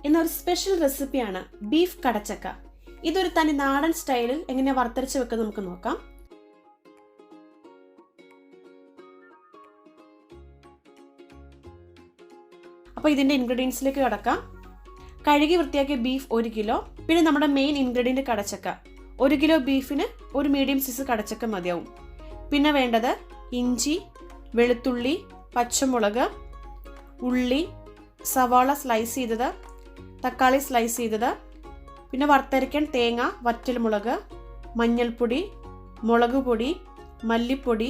ഇന്നൊരു സ്പെഷ്യൽ റെസിപ്പിയാണ് ബീഫ് കടച്ചക്ക. ഇതൊരു തനി നാടൻ സ്റ്റൈലിൽ എങ്ങനെ വറുത്തരച്ച് വെക്കുന്നത് നമുക്ക് നോക്കാം. അപ്പോൾ ഇതിൻ്റെ ഇൻഗ്രീഡിയൻസിലേക്ക് കിടക്കാം. കഴുകി വൃത്തിയാക്കിയ ബീഫ് 1 കിലോ, പിന്നെ നമ്മുടെ മെയിൻ ഇൻഗ്രീഡിയൻറ്റ് കടച്ചക്ക. 1 കിലോ ബീഫിന് ഒരു മീഡിയം സൈസ് കടച്ചക്ക മതിയാവും. പിന്നെ വേണ്ടത് ഇഞ്ചി, വെളുത്തുള്ളി, പച്ചമുളക്, ഉള്ളി, സവാള സ്ലൈസ് ചെയ്തത്, തക്കാളി സ്ലൈസ് ചെയ്തത്, പിന്നെ വറുത്തരയ്ക്കാൻ തേങ്ങ, വറ്റൽമുളക്, മഞ്ഞൾപ്പൊടി, മുളക് പൊടി, മല്ലിപ്പൊടി,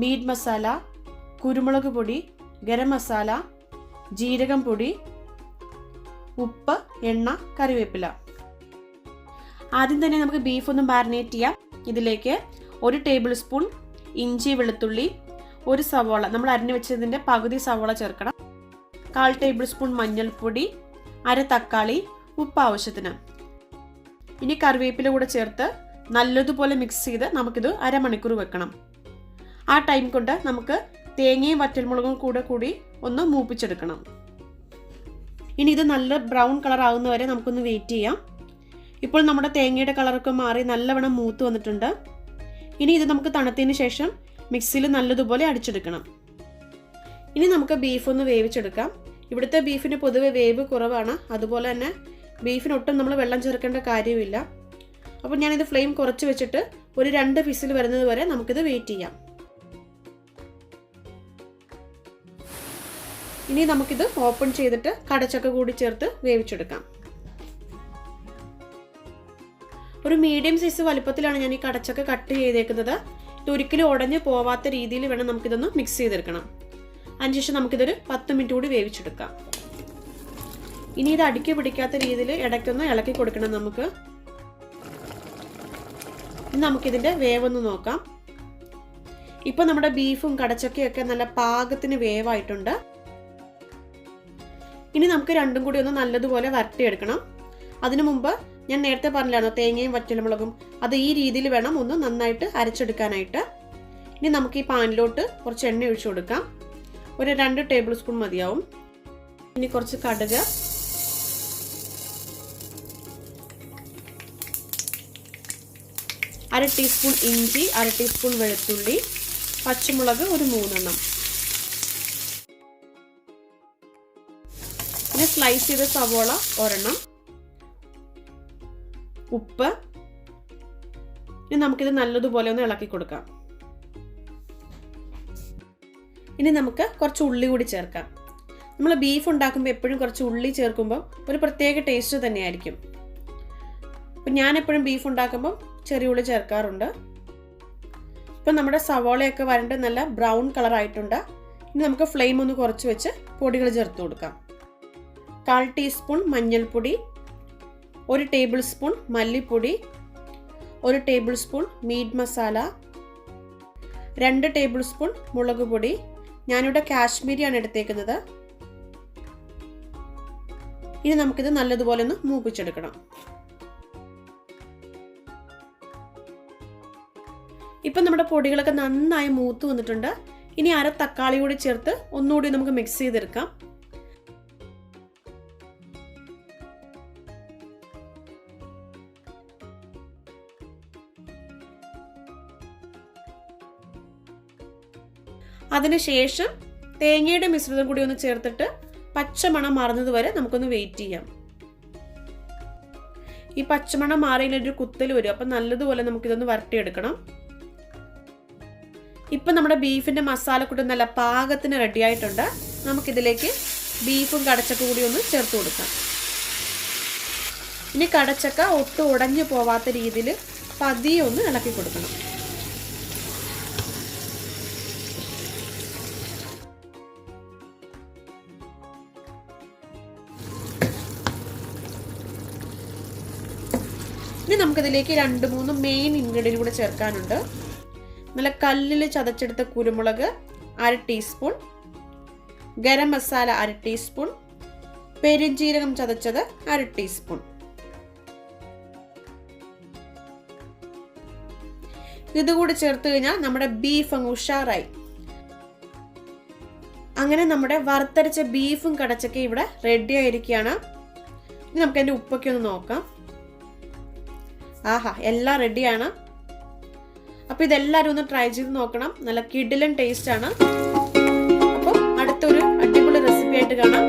മീറ്റ് മസാല, കുരുമുളക് പൊടി, ഗരം മസാല, ജീരകം പൊടി, ഉപ്പ്, എണ്ണ, കറിവേപ്പില. ആദ്യം തന്നെ നമുക്ക് ബീഫ് ഒന്ന് മാരിനേറ്റ് ചെയ്യാം. ഇതിലേക്ക് 1 ടേബിൾ സ്പൂൺ ഇഞ്ചി, വെളുത്തുള്ളി, 1 സവാള, നമ്മൾ അരിഞ്ഞു വെച്ചതിൻ്റെ പകുതി സവാള ചേർക്കണം, 1/4 ടേബിൾ സ്പൂൺ മഞ്ഞൾപ്പൊടി, 1/2 തക്കാളി, ഉപ്പ് ആവശ്യത്തിന്. ഇനി കറിവേപ്പില കൂടെ ചേർത്ത് നല്ലതുപോലെ മിക്സ് ചെയ്ത് നമുക്കിത് അരമണിക്കൂർ വെക്കണം. ആ ടൈം കൊണ്ട് നമുക്ക് തേങ്ങയും വറ്റൽമുളകും കൂടി ഒന്ന് മൂപ്പിച്ചെടുക്കണം. ഇനി ഇത് നല്ല ബ്രൗൺ കളർ ആവുന്നവരെ നമുക്കൊന്ന് വെയിറ്റ് ചെയ്യാം. ഇപ്പോൾ നമ്മുടെ തേങ്ങയുടെ കളറൊക്കെ മാറി നല്ലവണ്ണം മൂത്ത് വന്നിട്ടുണ്ട്. ഇനി ഇത് നമുക്ക് തണുത്തതിന് ശേഷം മിക്സിയിൽ നല്ലതുപോലെ അടിച്ചെടുക്കണം. ഇനി നമുക്ക് ബീഫ് ഒന്ന് വേവിച്ചെടുക്കാം. ഇവിടുത്തെ ബീഫിന് പൊതുവെ വേവ് കുറവാണ്, അതുപോലെ തന്നെ ബീഫിനൊട്ടും നമ്മൾ വെള്ളം ചേർക്കേണ്ട കാര്യമില്ല. അപ്പോൾ ഞാനിത് ഫ്ലെയിം കുറച്ച് വെച്ചിട്ട് ഒരു 2 വിസിൽ വരുന്നത് വരെ നമുക്കിത് വെയിറ്റ് ചെയ്യാം. ഇനി നമുക്കിത് ഓപ്പൺ ചെയ്തിട്ട് കടച്ചക്ക കൂടി ചേർത്ത് വേവിച്ചെടുക്കാം. ഒരു മീഡിയം സൈസ് വലുപ്പത്തിലാണ് ഞാൻ ഈ കടച്ചക്ക കട്ട് ചെയ്തേക്കുന്നത്. ഇത് ഒരിക്കലും ഉടഞ്ഞു പോവാത്ത രീതിയിൽ വേണം നമുക്കിതൊന്ന് മിക്സ് ചെയ്തെടുക്കണം. അതിനുശേഷം നമുക്കിതൊരു 10 മിനിറ്റ് കൂടി വേവിച്ചെടുക്കാം. ഇനി ഇത് അടുക്കി പിടിക്കാത്ത രീതിയിൽ ഇടയ്ക്കൊന്ന് ഇളക്കി കൊടുക്കണം നമുക്ക്. ഇനി നമുക്കിതിൻ്റെ വേവൊന്ന് നോക്കാം. ഇപ്പം നമ്മുടെ ബീഫും കടച്ചക്കയൊക്കെ നല്ല പാകത്തിന് വേവായിട്ടുണ്ട്. ഇനി നമുക്ക് രണ്ടും കൂടി ഒന്ന് നല്ലതുപോലെ വരട്ടിയെടുക്കണം. അതിനു മുമ്പ് ഞാൻ നേരത്തെ പറഞ്ഞില്ലായിരുന്നു തേങ്ങയും വറ്റൽമുളകും, അത് ഈ രീതിയിൽ വേണം ഒന്ന് നന്നായിട്ട് അരച്ചെടുക്കാനായിട്ട്. ഇനി നമുക്ക് ഈ പാനിലോട്ട് കുറച്ച് എണ്ണ ഒഴിച്ചു കൊടുക്കാം. ഒരു 2 ടേബിൾ സ്പൂൺ മതിയാവും. ഇനി കുറച്ച് കടുക്, അര ടീസ്പൂൺ ഇഞ്ചി, 1/2 ടീസ്പൂൺ വെളുത്തുള്ളി, പച്ചമുളക് ഒരു 3 എണ്ണം, പിന്നെ സ്ലൈസ് ചെയ്ത സവോള 1 എണ്ണം, ഉപ്പ്. ഇനി നമുക്കിത് നല്ലതുപോലെ ഒന്ന് ഇളക്കി കൊടുക്കാം. ഇനി നമുക്ക് കുറച്ച് ഉള്ളി കൂടി ചേർക്കാം. നമ്മൾ ബീഫ് ഉണ്ടാക്കുമ്പോൾ എപ്പോഴും കുറച്ച് ഉള്ളി ചേർക്കുമ്പോൾ ഒരു പ്രത്യേക ടേസ്റ്റ് തന്നെയായിരിക്കും. അപ്പം ഞാൻ എപ്പോഴും ബീഫ് ഉണ്ടാക്കുമ്പോൾ ചെറിയ ഉള്ളി ചേർക്കാറുണ്ട്. ഇപ്പം നമ്മുടെ സവോളയൊക്കെ വരണ്ട് നല്ല ബ്രൗൺ കളർ ആയിട്ടുണ്ട്. ഇനി നമുക്ക് ഫ്ലെയിം ഒന്ന് കുറച്ച് വെച്ച് പൊടികൾ ചേർത്ത് കൊടുക്കാം. 1/4 ടീസ്പൂൺ മഞ്ഞൾപ്പൊടി, 1 ടേബിൾ സ്പൂൺ മല്ലിപ്പൊടി, 1 table spoon meat masala, 2 table spoon മുളക് പൊടി. ഞാനിവിടെ കാശ്മീരിയാണ് എടുത്തേക്കുന്നത്. ഇനി നമുക്കിത് നല്ലതുപോലെ ഒന്ന് മൂപ്പിച്ചെടുക്കണം. ഇപ്പം നമ്മുടെ പൊടികളൊക്കെ നന്നായി മൂത്ത് വന്നിട്ടുണ്ട്. ഇനി 1/2 തക്കാളി കൂടി ചേർത്ത് ഒന്നുകൂടി നമുക്ക് മിക്സ് ചെയ്തെടുക്കാം. അതിനുശേഷം തേങ്ങയുടെ മിശ്രിതം കൂടി ഒന്ന് ചേർത്തിട്ട് പച്ചമണം മാറുന്നത് വരെ നമുക്കൊന്ന് വെയിറ്റ് ചെയ്യാം. ഈ പച്ചമണം മാറിയിലൊരു കുത്തൽ വരും. അപ്പം നല്ലതുപോലെ നമുക്കിതൊന്ന് വരട്ടിയെടുക്കണം. ഇപ്പം നമ്മുടെ ബീഫിൻ്റെ മസാലക്കൂട്ട് നല്ല പാകത്തിന് റെഡി ആയിട്ടുണ്ട്. നമുക്കിതിലേക്ക് ബീഫും കടച്ചക്ക കൂടി ഒന്ന് ചേർത്ത് കൊടുക്കാം. ഇനി കടച്ചക്ക ഒട്ടും ഉടഞ്ഞു പോവാത്ത രീതിയിൽ പതിയെ ഒന്ന് ഇളക്കി കൊടുക്കണം. ഇനി നമുക്കിതിലേക്ക് 2-3 മെയിൻ ഇൻഗ്രീഡിയൻ്റ് കൂടെ ചേർക്കാനുണ്ട്. നല്ല കല്ലിൽ ചതച്ചെടുത്ത കുരുമുളക് 1/2 ടീസ്പൂൺ, ഗരം മസാല 1/2 ടീസ്പൂൺ, പെരുംജീരകം ചതച്ചത് 1/2 ടീസ്പൂൺ. ഇതുകൂടി ചേർത്ത് കഴിഞ്ഞാൽ നമ്മുടെ ബീഫ് അങ്ങ് ഉഷാറായി. അങ്ങനെ നമ്മുടെ വറുത്തരച്ച ബീഫും കടച്ചക്ക ഇവിടെ റെഡി ആയിരിക്കുകയാണ്. ഇനി നമുക്ക് അതിൻ്റെ ഉപ്പൊക്കെ ഒന്ന് നോക്കാം. ആഹാ, എല്ലാം റെഡിയാണ്. അപ്പോൾ ഇതെല്ലാവരും ഒന്ന് ട്രൈ ചെയ്ത് നോക്കണം. നല്ല കിടിലൻ ടേസ്റ്റ് ആണ്. അപ്പം അടുത്തൊരു അടിപൊളി റെസിപ്പി ആയിട്ട് കാണാം.